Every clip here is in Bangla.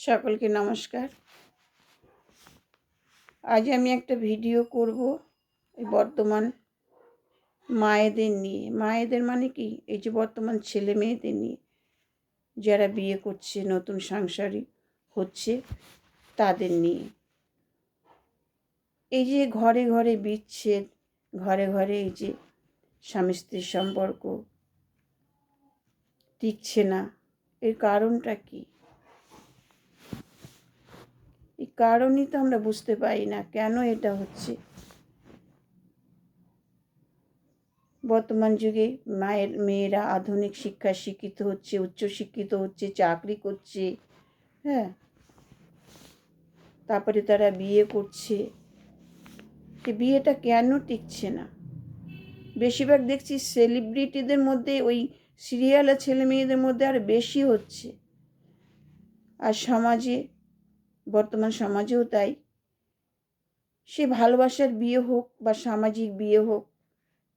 সকলকে নমস্কার। আজ আমি একটা ভিডিও করব এই বর্তমান মায়েদের নিয়ে। মায়েদের মানে কি, এই যে বর্তমান ছেলে মেয়েদের নিয়ে, যারা বিয়ে করছে, নতুন সংসারী হচ্ছে, তাদের নিয়ে। এই যে ঘরে ঘরে বিচ্ছেদ, ঘরে ঘরে এই যে স্বামী স্ত্রীর সম্পর্ক টিকছে না, এর কারণটা কি? এই কারণই তো আমরা বুঝতে পারি না, কেন এটা হচ্ছে। বর্তমান যুগে মেয়েরা আধুনিক শিক্ষায় শিক্ষিত হচ্ছে, উচ্চশিক্ষিত হচ্ছে, চাকরি করছে, হ্যাঁ, তারপরে তারা বিয়ে করছে। সে বিয়েটা কেন টিকছে না? বেশিরভাগ দেখছি সেলিব্রিটিদের মধ্যে, ওই সিরিয়ালের ছেলে মেয়েদের মধ্যে আর বেশি হচ্ছে। আর সমাজে, বর্তমান সমাজেও তাই। সে ভালোবাসার বিয়ে হোক বা সামাজিক বিয়ে হোক,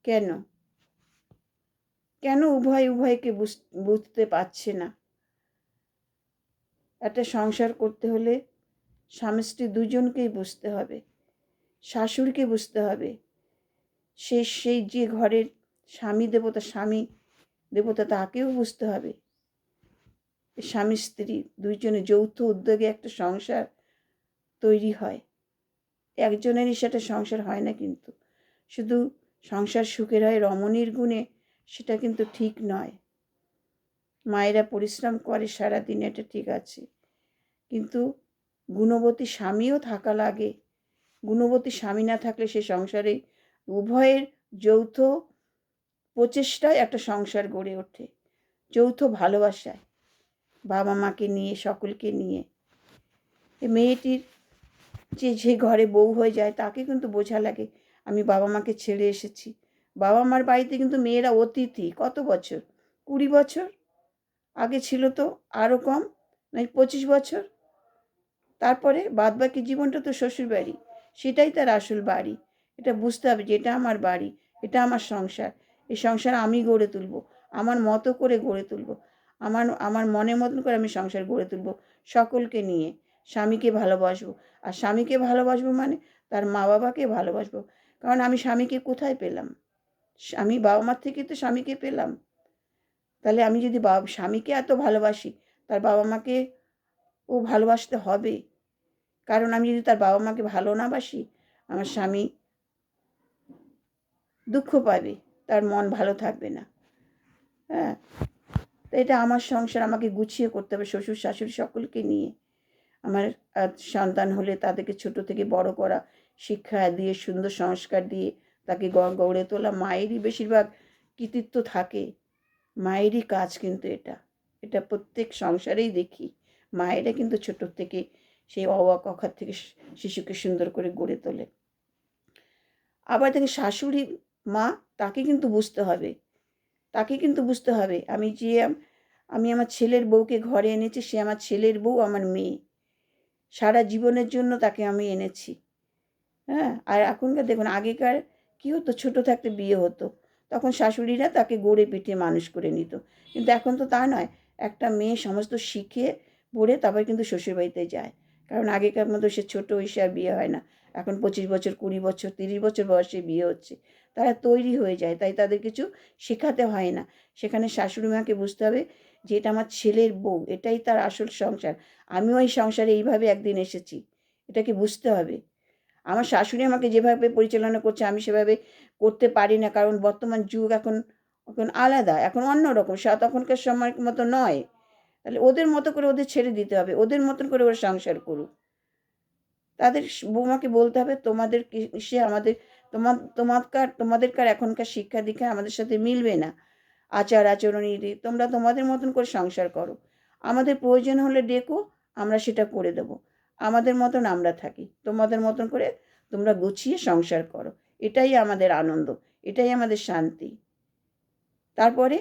কেন কেন উভয়কে বুঝতে পারছে না? একটা সংসার করতে হলে স্বামী স্ত্রী দুজনকেই বুঝতে হবে, শাশুড়িকে বুঝতে হবে, সেই যে ঘরের স্বামী দেবতা তাকেও বুঝতে হবে। স্বামী স্ত্রী দুইজনে যৌথ উদ্যোগে একটা সংসার তৈরি হয়। একজনেরই সেটা সংসার হয় না, কিন্তু শুধু সংসার সুখের হয় রমণীর গুণে, সেটা কিন্তু ঠিক নয়। মায়েরা পরিশ্রম করে সারাদিন, এটা ঠিক আছে, কিন্তু গুণবতী স্বামীও থাকা লাগে। গুণবতী স্বামী না থাকলে সে সংসারে উভয়ের যৌথ প্রচেষ্টায় একটা সংসার গড়ে ওঠে, যৌথ ভালোবাসায়, বাবা মাকে নিয়ে, সকলকে নিয়ে। এই মেয়েটির যে ঘরে বউ হয়ে যায়, তাকে কিন্তু বোঝা লাগে আমি বাবা মাকে ছেড়ে এসেছি। বাবা মার বাড়িতে কিন্তু মেয়েরা অতিথি। কত বছর? 20 বছর। আগে ছিল তো আরও কম, মানে 25 বছর। তারপরে বাদবাকি জীবনটা তো শ্বশুর বাড়ি, সেটাই তার আসল বাড়ি। এটা বুঝতে হবে যে এটা আমার বাড়ি, এটা আমার সংসার। এই সংসার আমি গড়ে তুলব, আমার মতো করে গড়ে তুলব, আমার আমার মনের মতন করে আমি সংসার গড়ে তুলব, সকলকে নিয়ে। স্বামীকে ভালোবাসবো, আর স্বামীকে ভালোবাসবো মানে তার মা বাবাকে ভালোবাসবো। কারণ আমি স্বামীকে কোথায় পেলাম? আমি বাবা মার থেকে তো স্বামীকে পেলাম। তাহলে আমি যদি স্বামীকে এত ভালোবাসি, তার বাবা মাকে ও ভালোবাসতে হবে। কারণ আমি যদি তার বাবা মাকে ভালো না বাসি, আমার স্বামী দুঃখ পাবে, তার মন ভালো থাকবে না। হ্যাঁ, তো এটা আমার সংসার, আমাকে গুছিয়ে করতে হবে শ্বশুর শাশুড়ি সকলকে নিয়ে। আমার সন্তান হলে তাদেরকে ছোট থেকে বড় করা, শিক্ষা দিয়ে, সুন্দর সংস্কার দিয়ে তাকে গড়ে তোলা মায়েরই বেশিরভাগ কৃতিত্ব থাকে। মায়েরই কাজ কিন্তু এটা। এটা প্রত্যেক সংসারেই দেখি, মায়েরা কিন্তু ছোট থেকে সেই অওয়া কখার থেকে শিশুকে সুন্দর করে গড়ে তোলে। আবার দেখি শাশুড়ি মা, তাকে কিন্তু বুঝতে হবে, আমি আমার ছেলের বউকে ঘরে এনেছি, সে আমার ছেলের বউ, আমার মেয়ে। সারা জীবনের জন্য তাকে আমি এনেছি। হ্যাঁ, আর এখনকার দেখুন, আগেকার কী হতো, ছোট থাকতে বিয়ে হতো, তখন শাশুড়িরা তাকে গড়ে পিঠে মানুষ করে নিত। কিন্তু এখন তো তা নয়, একটা মেয়ে সমস্ত শিখে পড়ে তারপর কিন্তু শ্বশুরবাড়িতে যায়। কারণ আগেকার মতো সে ছোটো বয়সে আর বিয়ে হয় না। এখন 25 বছর, 20 বছর, 30 বছর বয়সে বিয়ে হচ্ছে। তারা তৈরি হয়ে যায়, তাই তাদের কিছু শেখাতে হয় না। সেখানে শাশুড়ি মাকে বুঝতে হবে যে এটা আমার ছেলের বউ, এটাই তার আসল সংসার, আমিও এই সংসারে এইভাবে একদিন এসেছি, এটাকে বুঝতে হবে। আমার শাশুড়ি আমাকে যেভাবে পরিচালনা করছে, আমি সেভাবে করতে পারি না, কারণ বর্তমান যুগ এখন এখন আলাদা, এখন অন্যরকম, তখনকার সময়ের মতো নয়। তাহলে ওদের মতো করে ওদের ছেড়ে দিতে হবে, ওদের মতন করে ওরা সংসার করুক। তাদের বৌমাকে বলতে হবে তোমাদের সে আমাদের তোমাদেরকার এখনকার শিক্ষা দীক্ষা আমাদের সাথে মিলবে না, আচার আচরণ তোমরা তোমাদের মতন করে সংসার করো, আমাদের প্রয়োজন হলে ডেকো, আমরা সেটা করে দেব, আমাদের মতন আমরা থাকি, তোমাদের মতন করে তোমরা গুছিয়ে সংসার করো, এটাই আমাদের আনন্দ, এটাই আমাদের শান্তি। তারপরে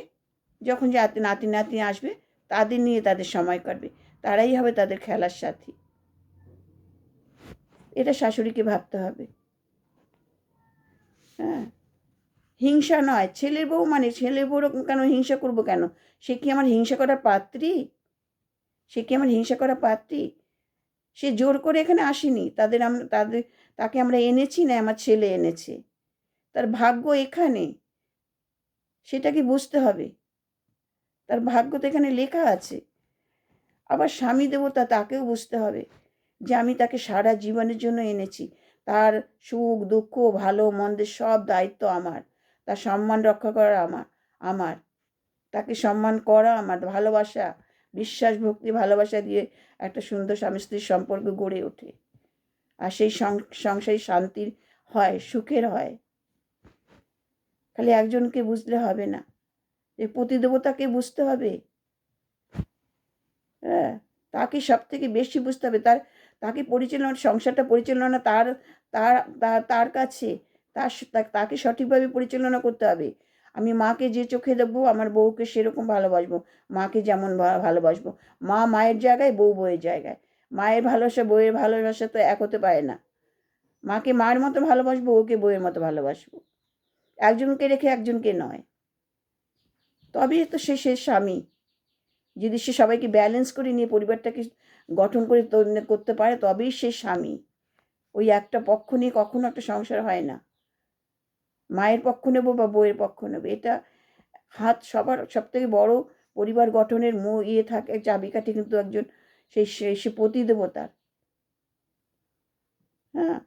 যখন যে নাতি নাতনি আসবে, তাদের নিয়ে তাদের সময় কাটবে, তারাই হবে তাদের খেলার সাথী। এটা শাশুড়িকে ভাবতে হবে। হ্যাঁ, হিংসা নয়, ছেলের বউ মানে ছেলের বউ কেন হিংসা করবো কেন? সে কি আমার হিংসা করার পাত্রী? সে কি আমার হিংসা করা পাত্রী? সে জোর করে এখানে আসেনি। তাকে আমরা এনেছি না আমার ছেলে এনেছে। তার ভাগ্য এখানে, সেটাকে বুঝতে হবে। তার ভাগ্য তো এখানে লেখা আছে। আবার স্বামী দেবতা, তাকেও বুঝতে হবে যে আমি তাকে সারা জীবনের জন্য এনেছি। তার সুখ দুঃখ ভালো মন্দের সব দায়িত্ব আমার। তার সম্মান রক্ষা করা আমার তাকে সম্মান করা আমার, ভালোবাসা, বিশ্বাস ভক্তি ভালোবাসা দিয়ে একটা সুন্দর স্বামী স্ত্রীর সম্পর্ক গড়ে ওঠে। আর সেই সংসারী শান্তির হয়, সুখের হয়। খালি একজনকে বুঝলে হবে না, যে পতিদেবতাকে বুঝতে হবে। হ্যাঁ, তাকে সব থেকে বেশি বুঝতে হবে। তাকে পরিচালনা, সংসারটা পরিচালনা তার তার তার কাছে, তাকে সঠিকভাবে পরিচালনা করতে হবে। আমি মাকে যে চোখে দেবো, আমার বউকে সেরকম ভালোবাসবো। মাকে যেমন ভালোবাসবো, মা মায়ের জায়গায়, বউ বউয়ের জায়গায়। মায়ের ভালোবাসা বউয়ের ভালোবাসা তো এক হতে পারে না। মাকে মায়ের মতো ভালোবাসবো, বউকে বউয়ের মতো ভালোবাসবো। একজনকে রেখে একজনকে নয়। তবেই তো সে স্বামী। যদি সে সবাইকে ব্যালেন্স করে নিয়ে পরিবারটাকে গঠন করে করতে পারে, তবেই সে স্বামী। ওই একটা পক্ষ নিয়ে কখনো একটা সংসার হয় না। মায়ের পক্ষ নেব বা বউয়ের পক্ষ নেব, এটা হাত সবার সব থেকে বড় পরিবার গঠনের থাকে, চাবিকাঠি কিন্তু একজন সে পতিদেবতার। হ্যাঁ,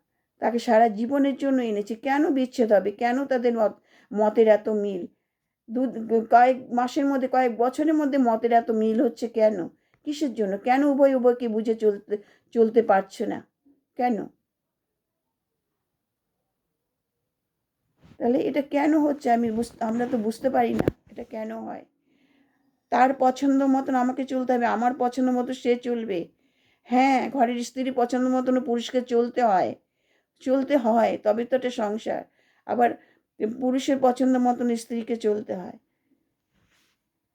তাকে সারা জীবনের জন্য এনেছি। কেন বিচ্ছেদ হবে? কেন তাদের মতের এত মিল? কয়েক মাসের মধ্যে, কয়েক বছরের মধ্যে মতের এত মিল হচ্ছে কেন? কিসের জন্য? কেন উভয়কে বুঝে চলতে পারছে না? কেন? তাহলে এটা কেন হচ্ছে? আমরা তো বুঝতে পারি না এটা কেন হয়। তার পছন্দ মতন আমাকে চলতে হবে, আমার পছন্দ মতো সে চলবে। হ্যাঁ, ঘরের স্ত্রী পছন্দ মতন পুরুষকে চলতে হয়, তবে তো এটা সংসার। আবার পুরুষের পছন্দ মতন স্ত্রীকে চলতে হয়।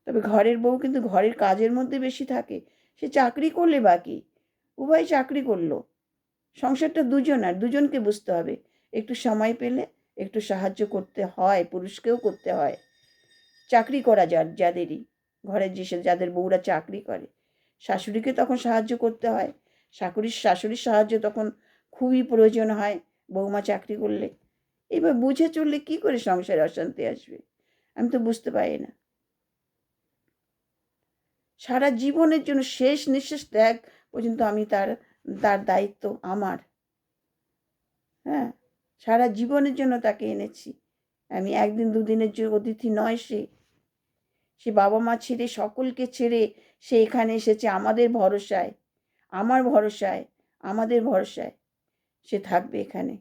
তবে ঘরের বউ কিন্তু ঘরের কাজের মধ্যে বেশি থাকে। সে চাকরি করলে বাকি, উভয় চাকরি করলো, সংসারটা দুজনকে বুঝতে হবে। একটু সময় পেলে একটু সাহায্য করতে হয়, পুরুষকেও করতে হয়। চাকরি করা যাদেরই ঘরের যাদের বউরা চাকরি করে, শাশুড়িকে তখন সাহায্য করতে হয়। শাশুড়ির সাহায্য তখন খুবই প্রয়োজন হয় বৌমা চাকরি করলে। এবার বুঝে চললে কি করে সংসারে অশান্তি আসবে? আমি তো বুঝতে পারি না। সারা জীবনের জন্য শেষ নিঃশ্বাস ত্যাগ পর্যন্ত আমি তার দায়িত্ব আমার। হ্যাঁ, সারা জীবনের জন্য তাকে এনেছি আমি। একদিন দুদিনের জন্য অতিথি নয় সে বাবা মা ছেড়ে, সকলকে ছেড়ে সে এখানে এসেছে আমাদের ভরসায়, আমার ভরসায়, আমাদের ভরসায় সে থাকবে এখানে।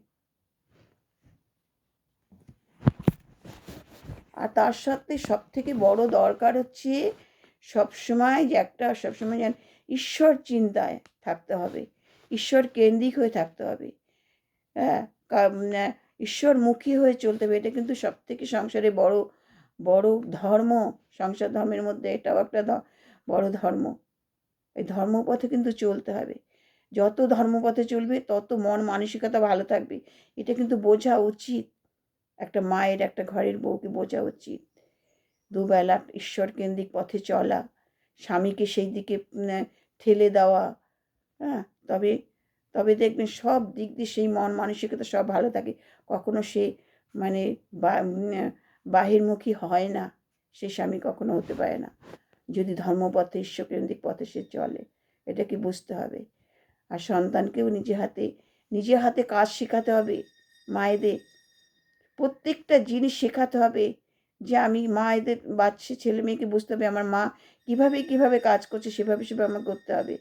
আর তার সাথে সব থেকে বড় দরকার হচ্ছে সবসময় যেন ঈশ্বর চিন্তায় থাকতে হবে, ঈশ্বর কেন্দ্রিক হয়ে থাকতে হবে। হ্যাঁ, ঈশ্বরমুখী হয়ে চলতে হবে। এটা কিন্তু সব থেকে সংসারে বড় ধর্ম। সংসার ধর্মের মধ্যে এটাও একটা বড় ধর্ম। এই ধর্মপথে কিন্তু চলতে হবে। যত ধর্মপথে চলবে তত মন মানসিকতা ভালো থাকবে। এটা কিন্তু বোঝা উচিত, একটা মায়ের, একটা ঘরের বউকে বোঝা উচিত। দুবেলা ঈশ্বর কেন্দ্রিক পথে চলা, স্বামীকে সেই দিকে ঠেলে দেওয়া। হ্যাঁ, তবে দেখবেন সব দিক দিয়ে সেই মন মানসিকতা সব ভালো থাকে। কখনো সে মানে বাহিরমুখী হয় না, সে স্বামী কখনো হতে পারে না, যদি ধর্মপথে ঈশ্বরকেন্দ্রিক পথে সে চলে। এটাকে বুঝতে হবে। আর সন্তানকেও নিজে হাতে কাজ শেখাতে হবে। মায়েদের প্রত্যেকটা জিনিস শেখাতে হবে, যে আমি মায়েদের ছেলে মেয়েকে বুঝতে হবে আমার মা কিভাবে কাজ করছে, সেভাবে আমাকে করতে হবে।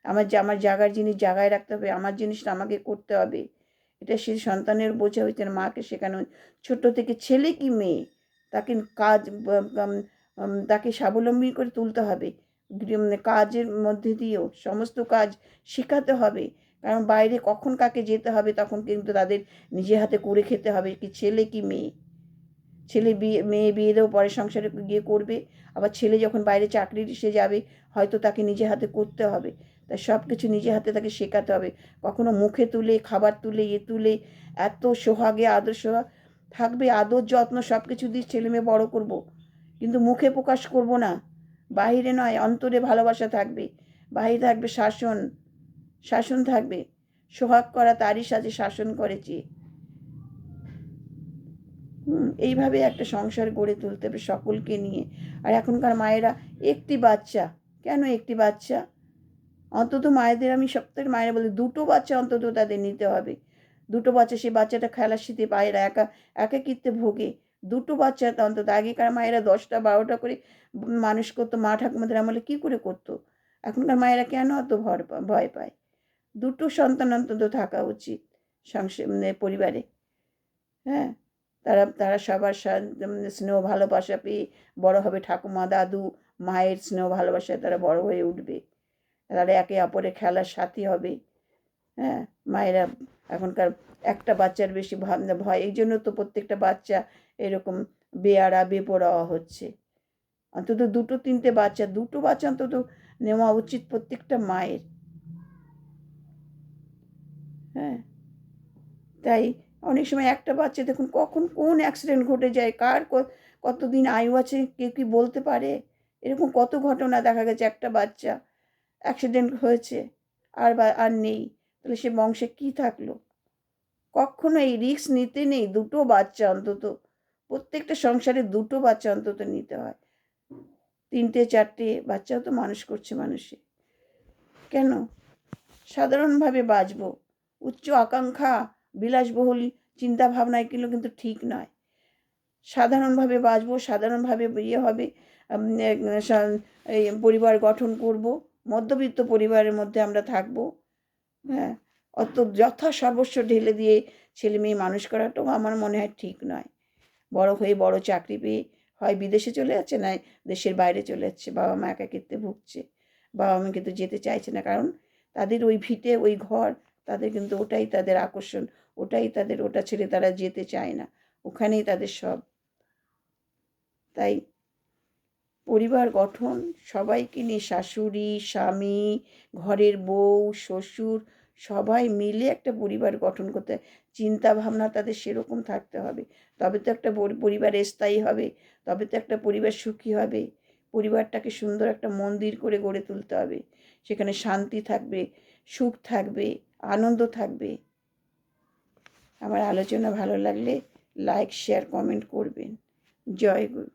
আমার জায়গার জিনিস জায়গায় রাখতে হবে, আমার জিনিসটা আমাকে করতে হবে। এটা সে সন্তানের বোঝা হইতে মাকে শেখানো। ছোট থেকে ছেলে কি মেয়ে, তাকে তাকে স্বাবলম্বী করে তুলতে হবে। কাজের মধ্যে দিয়েও সমস্ত কাজ শেখাতে হবে। কারণ বাইরে কখন কাকে যেতে হবে, তখন কিন্তু তাদের নিজে হাতে করে খেতে হবে। কি ছেলে কি মেয়ে, মেয়ে বিয়ে দেওয়া পরে সংসারে গিয়ে করবে, আবার ছেলে যখন বাইরে চাকরির সে যাবে, হয়তো তাকে নিজে হাতে করতে হবে। তাই সব কিছু নিজে হাতে তাকে শেখাতে হবে। কখনো মুখে তুলে, খাবার তুলে এত সোহাগে আদর সোহাগ থাকবে, আদর যত্ন সব কিছু দিয়ে ছেলে মেয়ে বড় করব, কিন্তু মুখে প্রকাশ করব না, বাহিরে নয়, অন্তরে ভালোবাসা থাকবে। বাহিরে থাকবে শাসন, শাসন থাকবে। সোহাগ করা তারই সাজে শাসন করেছি। এইভাবে একটা সংসার গড়ে তুলতে হবে সকলকে নিয়ে। আর এখনকার মায়েরা একটি বাচ্চা, কেন একটি বাচ্চা? অন্তত মায়েদের আমি সপ্তাহের মায়েরা বলি দুটো বাচ্চা অন্তত তাদের নিতে হবে। দুটো বাচ্চা, সেই বাচ্চাটা খেলার শীতে পায়রা একাকিত্বে ভোগে। দুটো বাচ্চা অন্তত। আগেকার মায়েরা 10টা 12টা করে মানুষ করতো, মা ঠাকুমাদের আমলে কী করে করতো? এখনকার মায়েরা কেন অত ভয় পায়? দুটো সন্তান অন্তত থাকা উচিত পরিবারে। হ্যাঁ, তারা তারা সবার স্নেহ ভালোবাসা পেয়ে বড় হবে। ঠাকুমা দাদু মায়ের স্নেহ ভালোবাসায় তারা বড় হয়ে উঠবে। তারা একে অপরের খেলার সাথী হবে। হ্যাঁ, মায়েরা এখনকার একটা বাচ্চার বেশি ভয়, এই জন্য তো প্রত্যেকটা বাচ্চা এরকম বেয়ারা বেপরোয়া হচ্ছে। অন্তত দুটো বাচ্চা অন্তত নেওয়া উচিত প্রত্যেকটা মায়ের। হ্যাঁ, তাই অনেক সময় একটা বাচ্চা দেখুন কখন কোন অ্যাক্সিডেন্ট ঘটে যায়, কার কতদিন আয়ু আছে কেউ কি বলতে পারে? এরকম কত ঘটনা দেখা গেছে, একটা বাচ্চা অ্যাক্সিডেন্ট হয়েছে আর নেই, তাহলে সে বংশে কি থাকলো? কখনো এই রিস্ক নিতে নেই। দুটো বাচ্চা অন্তত, প্রত্যেকটা সংসারে দুটো বাচ্চা অন্তত নিতে হয়। 3টে 4টে বাচ্চাও তো মানুষ করছে মানুষে। কেন? সাধারণভাবে বাঁচবো। উচ্চ আকাঙ্ক্ষা বিলাসবহুল চিন্তা ভাবনায় কিন্তু ঠিক নয়। সাধারণভাবে বাঁচবো, সাধারণভাবে হবে, এই পরিবার গঠন করব, মধ্যবিত্ত পরিবারের মধ্যে আমরা থাকবো। হ্যাঁ, অত যথা সর্বস্ব ঢেলে দিয়ে ছেলে মেয়ে মানুষ করাটাও আমার মনে হয় ঠিক নয়। বড় হয়ে বড় চাকরি পেয়ে হয় বিদেশে চলে যাচ্ছে, নয় দেশের বাইরে চলে যাচ্ছে। বাবা মা একাকিত্বে ভুগছে। বাবা মা কিন্তু যেতে চাইছে না, কারণ তাদের ওই ভিটে ওই ঘর, তাদের কিন্তু ওটাই তাদের আকর্ষণ, ওটা ছেড়ে তারা যেতে চায় না, ওখানেই তাদের সব। তাই পরিবার গঠন সবাইকে নিয়ে, শাশুড়ি স্বামী ঘরের বউ শ্বশুর সবাই মিলে একটা পরিবার গঠন করতে হয়। চিন্তা ভাবনা তাদের সেরকম থাকতে হবে, তবে তো একটা পরিবার স্থায়ী হবে, তবে তো একটা পরিবার সুখী হবে। পরিবারটাকে সুন্দর একটা মন্দির করে গড়ে তুলতে হবে, সেখানে শান্তি থাকবে, সুখ থাকবে, আনন্দ থাকবে। আমার আলোচনা ভালো লাগলে লাইক শেয়ার কমেন্ট করবেন। জয় গুরু।